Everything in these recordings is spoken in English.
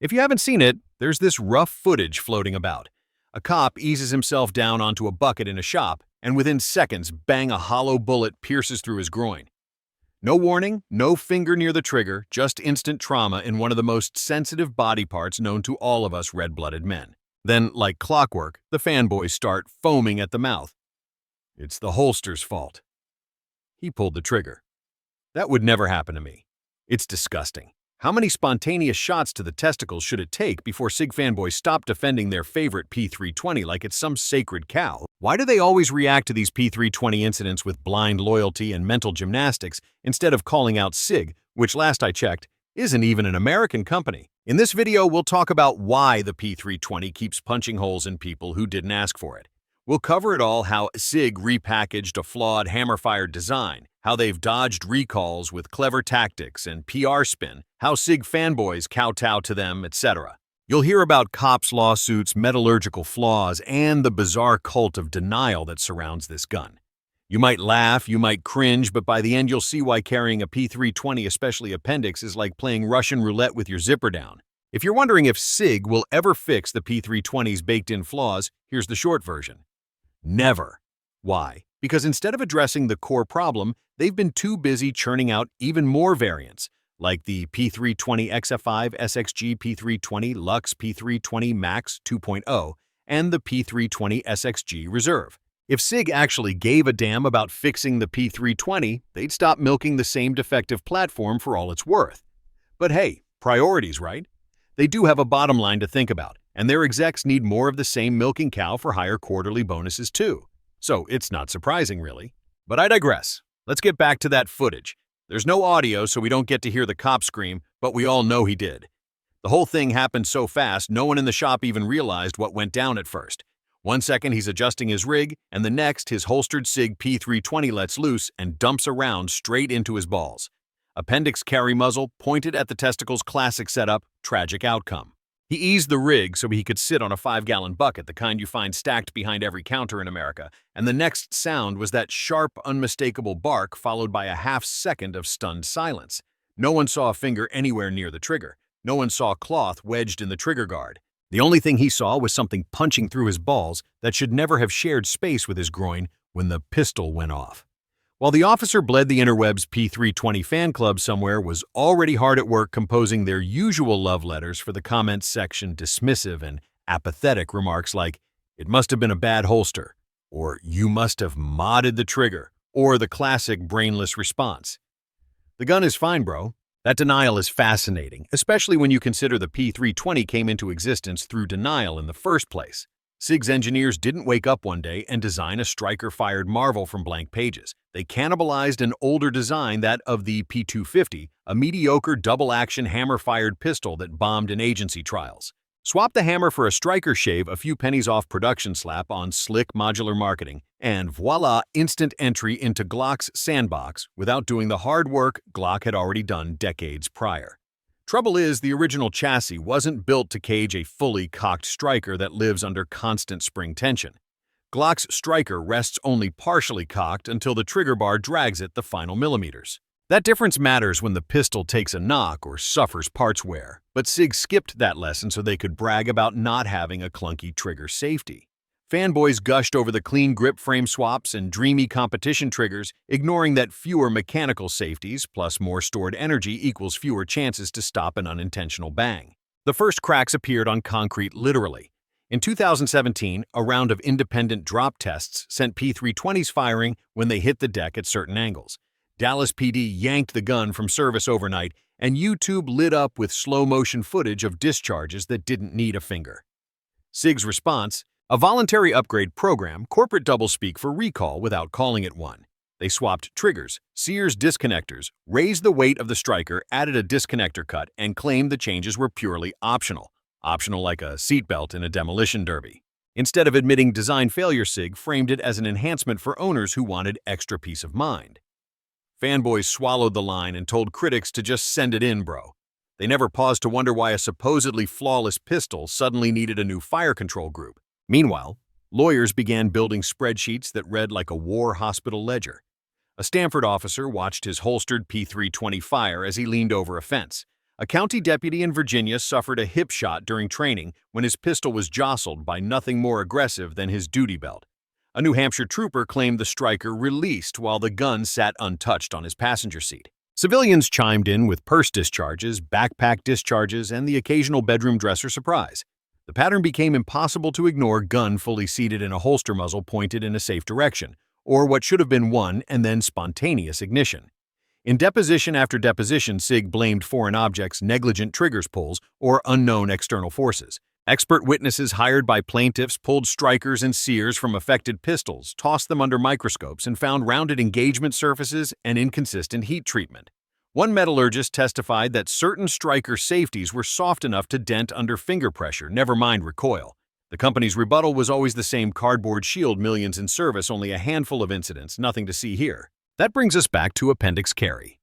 If you haven't seen it, there's this rough footage floating about. A cop eases himself down onto a bucket in a shop, and within seconds, bang, a hollow bullet pierces through his groin. No warning, no finger near the trigger, just instant trauma in one of the most sensitive body parts known to all of us red-blooded men. Then, like clockwork, the fanboys start foaming at the mouth. It's the holster's fault. He pulled the trigger. That would never happen to me. It's disgusting. How many spontaneous shots to the testicles should it take before Sig fanboys stop defending their favorite P320 like it's some sacred cow? Why do they always react to these P320 incidents with blind loyalty and mental gymnastics instead of calling out Sig, which last I checked, isn't even an American company? In this video, we'll talk about why the P320 keeps punching holes in people who didn't ask for it. We'll cover it all: how Sig repackaged a flawed hammer-fired design, how they've dodged recalls with clever tactics and PR spin, how Sig fanboys kowtow to them, etc. You'll hear about cops' lawsuits, metallurgical flaws, and the bizarre cult of denial that surrounds this gun. You might laugh, you might cringe, but by the end you'll see why carrying a P320, especially appendix, is like playing Russian roulette with your zipper down. If you're wondering if Sig will ever fix the P320's baked-in flaws, here's the short version. Never. Why? Because instead of addressing the core problem, they've been too busy churning out even more variants, like the P320 XF5 SXG P320 Lux P320 Max 2.0 and the P320 SXG Reserve. If Sig actually gave a damn about fixing the P320, they'd stop milking the same defective platform for all it's worth. But hey, priorities, right? They do have a bottom line to think about, and their execs need more of the same milking cow for higher quarterly bonuses too. So it's not surprising, really. But I digress. Let's get back to that footage. There's no audio, so we don't get to hear the cop scream, but we all know he did. The whole thing happened so fast, no one in the shop even realized what went down at first. 1 second he's adjusting his rig, and the next his holstered Sig P320 lets loose and dumps a round straight into his balls. Appendix carry muzzle pointed at the testicles, classic setup, tragic outcome. He eased the rig so he could sit on a 5-gallon bucket, the kind you find stacked behind every counter in America, and the next sound was that sharp, unmistakable bark followed by a half-second of stunned silence. No one saw a finger anywhere near the trigger. No one saw cloth wedged in the trigger guard. The only thing he saw was something punching through his balls that should never have shared space with his groin when the pistol went off. While the officer bled, the interwebs P320 fan club somewhere was already hard at work composing their usual love letters for the comments section, dismissive and apathetic remarks like, "It must have been a bad holster," or "You must have modded the trigger," or the classic brainless response. The gun is fine, bro. That denial is fascinating, especially when you consider the P320 came into existence through denial in the first place. Sig's engineers didn't wake up one day and design a striker-fired marvel from blank pages. They cannibalized an older design, that of the P250, a mediocre double-action hammer-fired pistol that bombed in agency trials. Swap the hammer for a striker, shave a few pennies off production slap on slick modular marketing, and voila, instant entry into Glock's sandbox without doing the hard work Glock had already done decades prior. Trouble is, the original chassis wasn't built to cage a fully cocked striker that lives under constant spring tension. Glock's striker rests only partially cocked until the trigger bar drags it the final millimeters. That difference matters when the pistol takes a knock or suffers parts wear, but Sig skipped that lesson so they could brag about not having a clunky trigger safety. Fanboys gushed over the clean grip frame swaps and dreamy competition triggers, ignoring that fewer mechanical safeties plus more stored energy equals fewer chances to stop an unintentional bang. The first cracks appeared on concrete literally. In 2017, a round of independent drop tests sent P320s firing when they hit the deck at certain angles. Dallas PD yanked the gun from service overnight, and YouTube lit up with slow-motion footage of discharges that didn't need a finger. Sig's response: a voluntary upgrade program, corporate doublespeak for recall without calling it one. They swapped triggers, Sears disconnectors, raised the weight of the striker, added a disconnector cut, and claimed the changes were purely optional. Optional like a seatbelt in a demolition derby. Instead of admitting design failure, Sig framed it as an enhancement for owners who wanted extra peace of mind. Fanboys swallowed the line and told critics to just send it in, bro. They never paused to wonder why a supposedly flawless pistol suddenly needed a new fire control group. Meanwhile, lawyers began building spreadsheets that read like a war hospital ledger. A Stanford officer watched his holstered P320 fire as he leaned over a fence. A county deputy in Virginia suffered a hip shot during training when his pistol was jostled by nothing more aggressive than his duty belt. A New Hampshire trooper claimed the striker released while the gun sat untouched on his passenger seat. Civilians chimed in with purse discharges, backpack discharges, and the occasional bedroom dresser surprise. The pattern became impossible to ignore: gun fully seated in a holster, muzzle pointed in a safe direction, or what should have been one and then spontaneous ignition. In deposition after deposition, Sig blamed foreign objects, negligent triggers pulls, or unknown external forces. Expert witnesses hired by plaintiffs pulled strikers and sears from affected pistols, tossed them under microscopes, and found rounded engagement surfaces and inconsistent heat treatment. One metallurgist testified that certain striker safeties were soft enough to dent under finger pressure, never mind recoil. The company's rebuttal was always the same: cardboard shield, millions in service, only a handful of incidents, nothing to see here. That brings us back to appendix carry.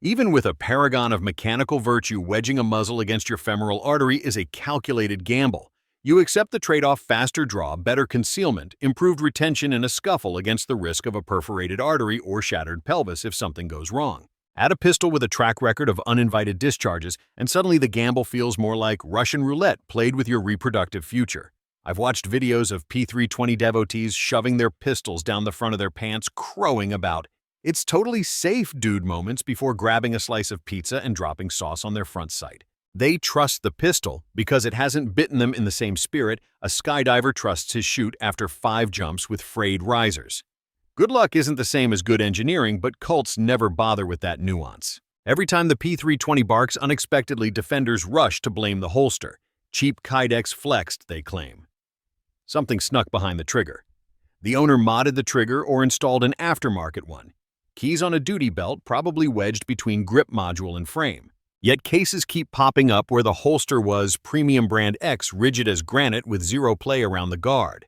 Even with a paragon of mechanical virtue, wedging a muzzle against your femoral artery is a calculated gamble. You accept the trade-off: faster draw, better concealment, improved retention in a scuffle against the risk of a perforated artery or shattered pelvis if something goes wrong. Add a pistol with a track record of uninvited discharges, and suddenly the gamble feels more like Russian roulette played with your reproductive future. I've watched videos of P320 devotees shoving their pistols down the front of their pants, crowing about "It's totally safe, dude" moments before grabbing a slice of pizza and dropping sauce on their front sight. They trust the pistol because it hasn't bitten them in the same spirit a skydiver trusts his chute after 5 jumps with frayed risers. Good luck isn't the same as good engineering, but cults never bother with that nuance. Every time the P320 barks unexpectedly, defenders rush to blame the holster. Cheap Kydex flexed, they claim. Something snuck behind the trigger. The owner modded the trigger or installed an aftermarket one. Keys on a duty belt, probably wedged between grip module and frame. Yet cases keep popping up where the holster was premium brand X, rigid as granite with zero play around the guard.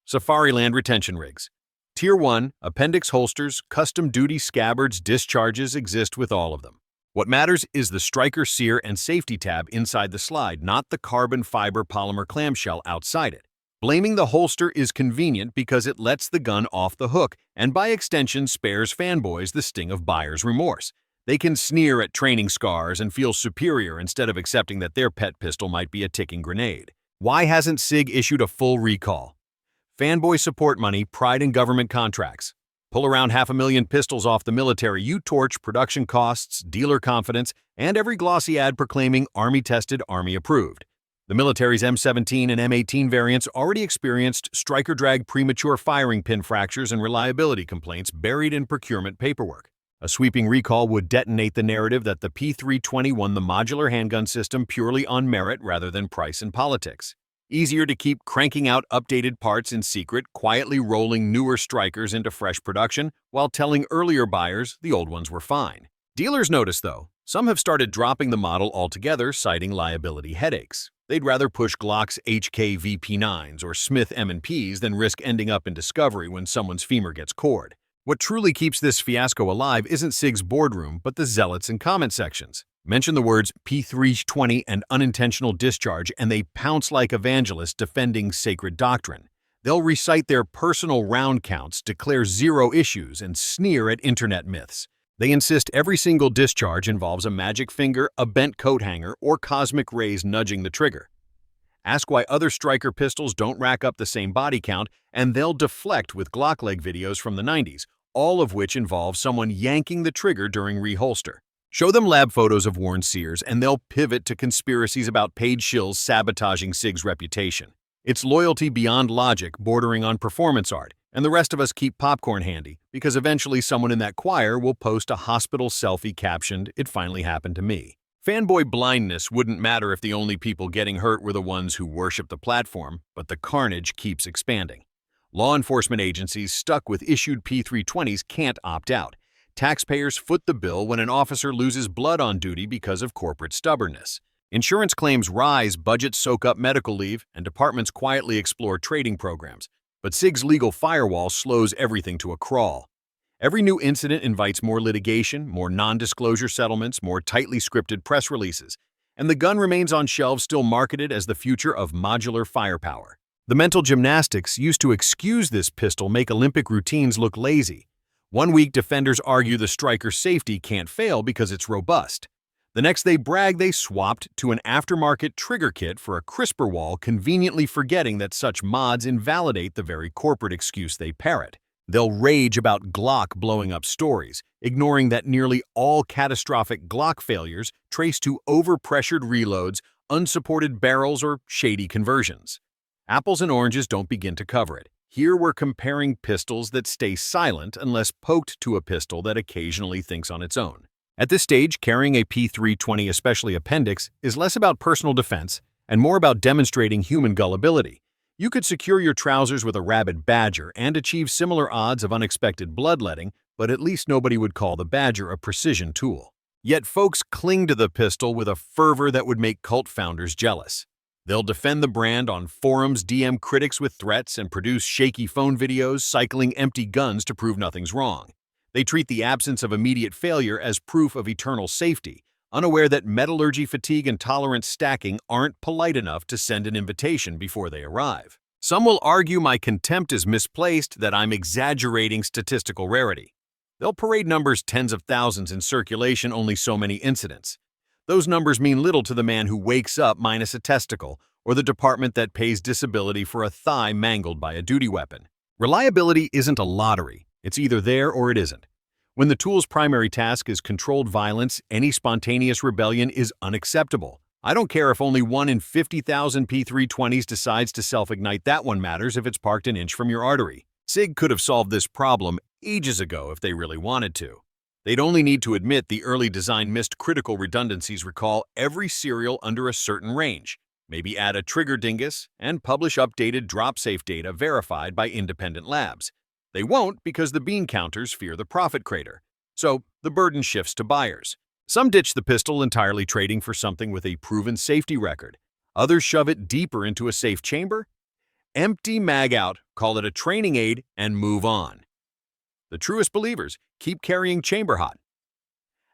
Safariland retention rigs. Tier 1, appendix holsters, custom duty scabbards, discharges exist with all of them. What matters is the striker sear and safety tab inside the slide, not the carbon fiber polymer clamshell outside it. Blaming the holster is convenient because it lets the gun off the hook and by extension spares fanboys the sting of buyer's remorse. They can sneer at training scars and feel superior instead of accepting that their pet pistol might be a ticking grenade. Why hasn't Sig issued a full recall? Fanboy support money, pride in government contracts. Pull around 500,000 pistols off the military, you torch production costs, dealer confidence, and every glossy ad proclaiming Army-tested, Army-approved. The military's M17 and M18 variants already experienced striker drag, premature firing pin fractures, and reliability complaints buried in procurement paperwork. A sweeping recall would detonate the narrative that the P320 won the modular handgun system purely on merit rather than price and politics. Easier to keep cranking out updated parts in secret, quietly rolling newer strikers into fresh production, while telling earlier buyers the old ones were fine. Dealers notice, though, some have started dropping the model altogether, citing liability headaches. They'd rather push Glock's HK VP9s or Smith M&Ps than risk ending up in discovery when someone's femur gets cored. What truly keeps this fiasco alive isn't Sig's boardroom, but the zealots in comment sections. Mention the words P320 and unintentional discharge, and they pounce like evangelists defending sacred doctrine. They'll recite their personal round counts, declare 0 issues, and sneer at internet myths. They insist every single discharge involves a magic finger, a bent coat hanger, or cosmic rays nudging the trigger. Ask why other striker pistols don't rack up the same body count, and they'll deflect with Glock leg videos from the 90s, all of which involve someone yanking the trigger during reholster. Show them lab photos of worn sears, and they'll pivot to conspiracies about paid shills sabotaging Sig's reputation. It's loyalty beyond logic, bordering on performance art, and the rest of us keep popcorn handy, because eventually someone in that choir will post a hospital selfie captioned, "It finally happened to me." Fanboy blindness wouldn't matter if the only people getting hurt were the ones who worship the platform, but the carnage keeps expanding. Law enforcement agencies stuck with issued P320s can't opt out. Taxpayers foot the bill when an officer loses blood on duty because of corporate stubbornness. Insurance claims rise, budgets soak up medical leave, and departments quietly explore trading programs. But Sig's legal firewall slows everything to a crawl. Every new incident invites more litigation, more non-disclosure settlements, more tightly scripted press releases, and the gun remains on shelves still marketed as the future of modular firepower. The mental gymnastics used to excuse this pistol make Olympic routines look lazy. One week, defenders argue the striker's safety can't fail because it's robust. The next they brag they swapped to an aftermarket trigger kit for a crisper wall, conveniently forgetting that such mods invalidate the very corporate excuse they parrot. They'll rage about Glock blowing up stories, ignoring that nearly all catastrophic Glock failures trace to overpressured reloads, unsupported barrels, or shady conversions. Apples and oranges don't begin to cover it. Here we're comparing pistols that stay silent unless poked to a pistol that occasionally thinks on its own. At this stage, carrying a P320, especially appendix, is less about personal defense and more about demonstrating human gullibility. You could secure your trousers with a rabid badger and achieve similar odds of unexpected bloodletting, but at least nobody would call the badger a precision tool. Yet folks cling to the pistol with a fervor that would make cult founders jealous. They'll defend the brand on forums, DM critics with threats, and produce shaky phone videos cycling empty guns to prove nothing's wrong. They treat the absence of immediate failure as proof of eternal safety, unaware that metallurgy fatigue and tolerance stacking aren't polite enough to send an invitation before they arrive. Some will argue my contempt is misplaced, that I'm exaggerating statistical rarity. They'll parade numbers tens of thousands in circulation, only so many incidents. Those numbers mean little to the man who wakes up minus a testicle, or the department that pays disability for a thigh mangled by a duty weapon. Reliability isn't a lottery. It's either there or it isn't. When the tool's primary task is controlled violence, any spontaneous rebellion is unacceptable. I don't care if only 1 in 50,000 P320s decides to self-ignite, that one matters if it's parked an inch from your artery. Sig could have solved this problem ages ago if they really wanted to. They'd only need to admit the early design missed critical redundancies, recall every serial under a certain range, maybe add a trigger dingus, and publish updated drop-safe data verified by independent labs. They won't because the bean counters fear the profit crater. So the burden shifts to buyers. Some ditch the pistol entirely, trading for something with a proven safety record. Others shove it deeper into a safe chamber. Empty mag out, call it a training aid, and move on. The truest believers keep carrying chamber hot.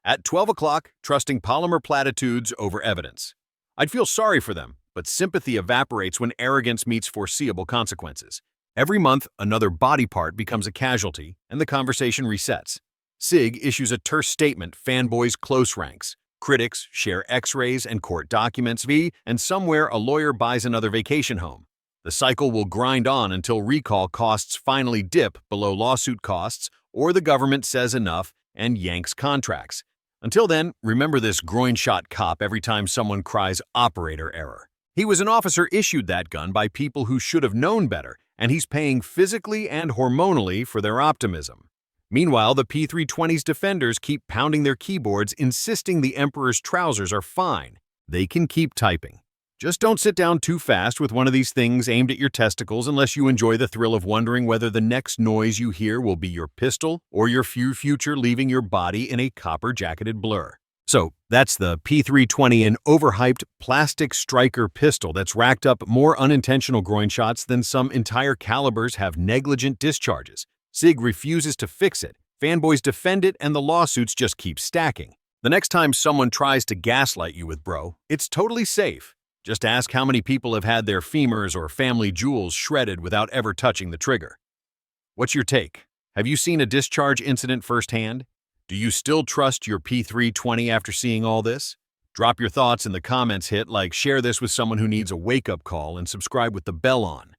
At 12 o'clock, trusting polymer platitudes over evidence. I'd feel sorry for them, but sympathy evaporates when arrogance meets foreseeable consequences. Every month, another body part becomes a casualty, and the conversation resets. Sig issues a terse statement, Fanboy's close ranks. Critics share x-rays and court documents, and somewhere a lawyer buys another vacation home. The cycle will grind on until recall costs finally dip below lawsuit costs, or the government says enough and yanks contracts. Until then, remember this groin-shot cop every time someone cries operator error. He was an officer issued that gun by people who should have known better, and he's paying physically and hormonally for their optimism. Meanwhile, the P320's defenders keep pounding their keyboards, insisting the Emperor's trousers are fine. They can keep typing. Just don't sit down too fast with one of these things aimed at your testicles unless you enjoy the thrill of wondering whether the next noise you hear will be your pistol or your future leaving your body in a copper-jacketed blur. So, that's the P320, an overhyped plastic striker pistol that's racked up more unintentional groin shots than some entire calibers have negligent discharges. Sig refuses to fix it, fanboys defend it, and the lawsuits just keep stacking. The next time someone tries to gaslight you with bro, it's totally safe. Just ask how many people have had their femurs or family jewels shredded without ever touching the trigger. What's your take? Have you seen a discharge incident firsthand? Do you still trust your P320 after seeing all this? Drop your thoughts in the comments, hit like, share this with someone who needs a wake-up call, and subscribe with the bell on.